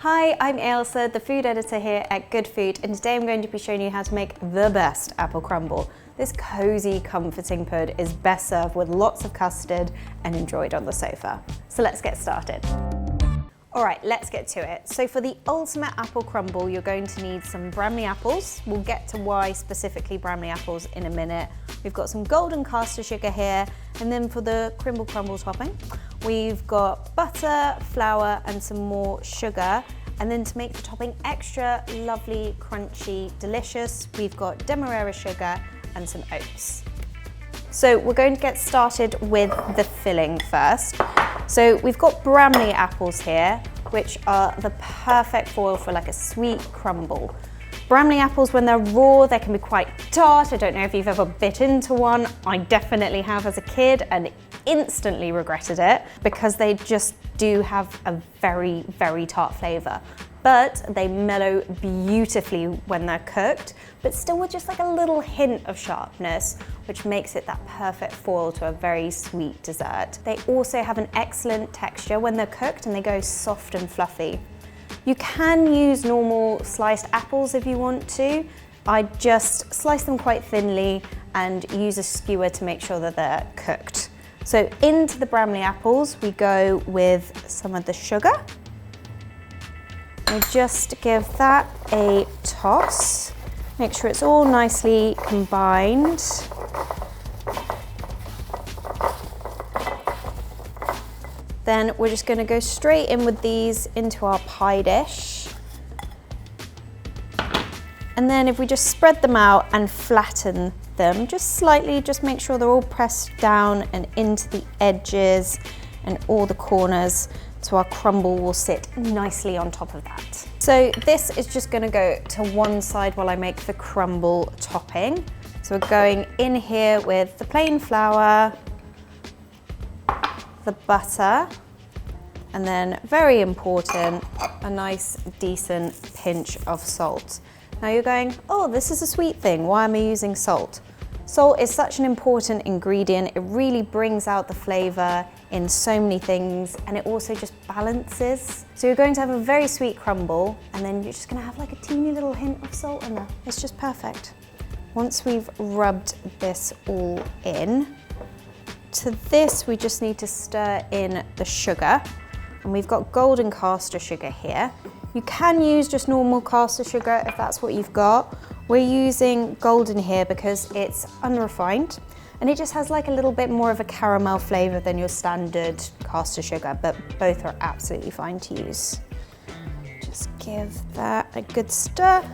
Hi, I'm Ailsa, the food editor here at Good Food, and today I'm going to be showing you how to make the best apple crumble. This cozy, comforting pud is best served with lots of custard and enjoyed on the sofa. So let's get started. All right, let's get to it. So for the ultimate apple crumble, you're going to need some Bramley apples. We'll get to why specifically Bramley apples in a minute. We've got some golden caster sugar here, and then for the crumble crumble topping, we've got butter, flour, and some more sugar. And then to make the topping extra lovely, crunchy, delicious, we've got demerara sugar and some oats. So we're going to get started with the filling first. So we've got Bramley apples here, which are the perfect foil for like a sweet crumble. Bramley apples, when they're raw, they can be quite tart. I don't know if you've ever bit into one. I definitely have as a kid and instantly regretted it because they just do have a very, very tart flavor. But they mellow beautifully when they're cooked, but still with just like a little hint of sharpness, which makes it that perfect foil to a very sweet dessert. They also have an excellent texture when they're cooked and they go soft and fluffy. You can use normal sliced apples if you want to. I just slice them quite thinly and use a skewer to make sure that they're cooked. So into the Bramley apples, we go with some of the sugar. And just give that a toss. Make sure it's all nicely combined. Then we're just going to go straight in with these into our pie dish. And then if we just spread them out and flatten them just slightly, just make sure they're all pressed down and into the edges and all the corners, so our crumble will sit nicely on top of that. So this is just going to go to one side while I make the crumble topping. So we're going in here with the plain flour, the butter, and then very important, a nice decent pinch of salt. Now you're going, oh, this is a sweet thing, why am I using salt? Salt is such an important ingredient. It really brings out the flavor in so many things, and it also just balances. So you're going to have a very sweet crumble, and then you're just gonna have like a teeny little hint of salt in there. It's just perfect. Once we've rubbed this all in, to this we just need to stir in the sugar, and we've got golden caster sugar here. You can use just normal caster sugar if that's what you've got. We're using golden here because it's unrefined and it just has like a little bit more of a caramel flavor than your standard caster sugar, but both are absolutely fine to use. Just give that a good stir.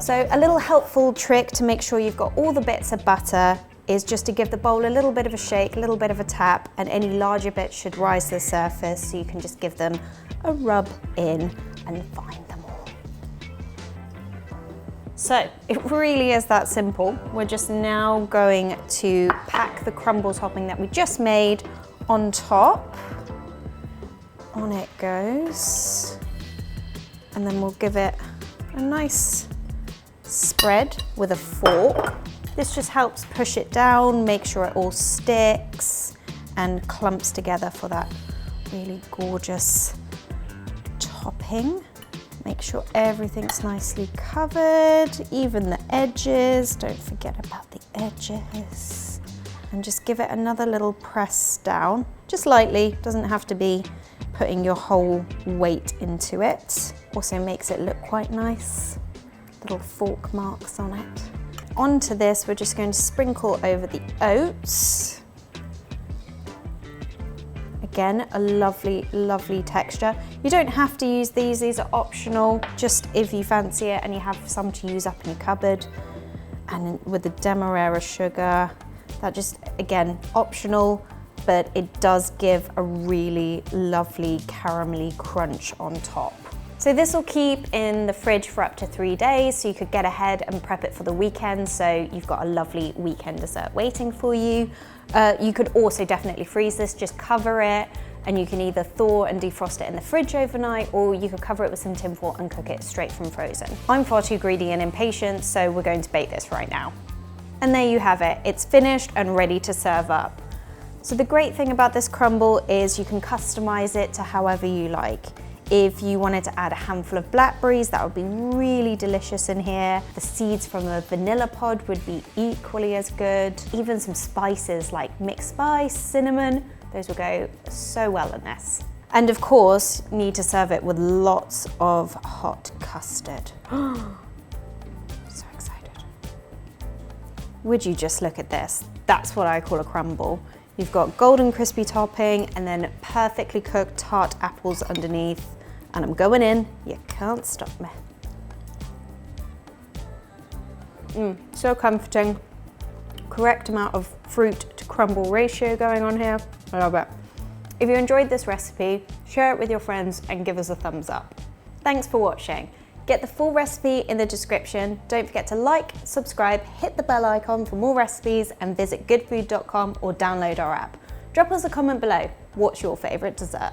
So a little helpful trick to make sure you've got all the bits of butter is just to give the bowl a little bit of a shake, a little bit of a tap, and any larger bits should rise to the surface, so you can just give them a rub in and find them all. So it really is that simple. We're just now going to pack the crumble topping that we just made on top. On it goes. And then we'll give it a nice spread with a fork. This just helps push it down, make sure it all sticks and clumps together for that really gorgeous topping. Make sure everything's nicely covered, even the edges. Don't forget about the edges. And just give it another little press down, just lightly. Doesn't have to be putting your whole weight into it. Also makes it look quite nice. Little fork marks on it. Onto this, we're just going to sprinkle over the oats. Again, a lovely, lovely texture. You don't have to use these are optional, just if you fancy it and you have some to use up in your cupboard. And with the demerara sugar, that just, again, optional, but it does give a really lovely caramelly crunch on top. So this will keep in the fridge for up to 3 days, so you could get ahead and prep it for the weekend, so you've got a lovely weekend dessert waiting for you. You could also definitely freeze this, just cover it, and you can either thaw and defrost it in the fridge overnight, or you could cover it with some tin foil and cook it straight from frozen. I'm far too greedy and impatient, so we're going to bake this right now. And there you have it, it's finished and ready to serve up. So the great thing about this crumble is you can customize it to however you like. If you wanted to add a handful of blackberries, that would be really delicious in here. The seeds from a vanilla pod would be equally as good. Even some spices like mixed spice, cinnamon, those will go so well in this. And of course, you need to serve it with lots of hot custard. So excited. Would you just look at this? That's what I call a crumble. You've got golden crispy topping and then perfectly cooked tart apples underneath. And I'm going in, you can't stop me. So comforting. Correct amount of fruit to crumble ratio going on here. I love it. If you enjoyed this recipe, share it with your friends and give us a thumbs up. Thanks for watching. Get the full recipe in the description. Don't forget to like, subscribe, hit the bell icon for more recipes, and visit goodfood.com or download our app. Drop us a comment below. What's your favorite dessert?